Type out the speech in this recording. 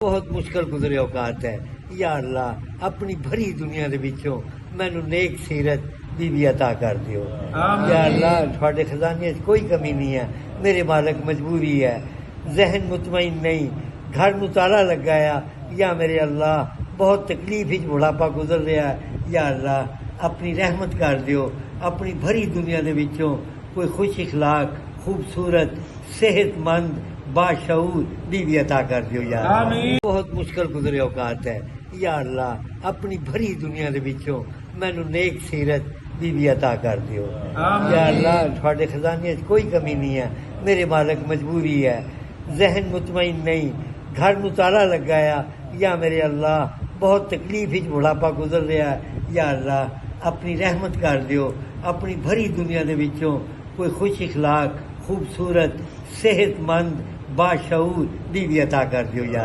बहुत मुश्किल गुजरे औकात है। या अल्लाह अपनी भरी दुनिया दे विचों मैनू नेक सीरत बीबी अता कर दियो। या अल्लाह थोड़े खजाने कोई कमी नहीं है, मेरे मालिक मजबूरी है, जहन मुतमईन नहीं, घर नू ताला लगाया। या मेरे अल्लाह बहुत तकलीफ विच बुढ़ापा गुजर रहा है। या अल्लाह अपनी रहमत कर दियो, अपनी भरी दुनिया दे विचों कोई खुश इखलाक खूबसूरत सेहतमंद बाशऊर बीवी अता कर दियो। या बहुत मुश्किल गुजरे औकात है। या अल्लाह अपनी भरी दुनिया दे विचों मैनू नेक सीरत बीवी अता कर दियो। या अल्लाह थोड़े खजाने कोई कमी नहीं है, मेरे मालिक मजबूरी है, जहन मुतमईन नहीं, घर नू ताला लगाया। या मेरे अल्लाह बहुत तकलीफ विच बुढ़ापा गुजर रहा है। या अल्लाह अपनी रहमत कर दियो, अपनी भरी दुनिया दे विचों कोई खुश इखलाक खूबसूरत सेहतमंद बाशऊर बीवी अता कर दियो। या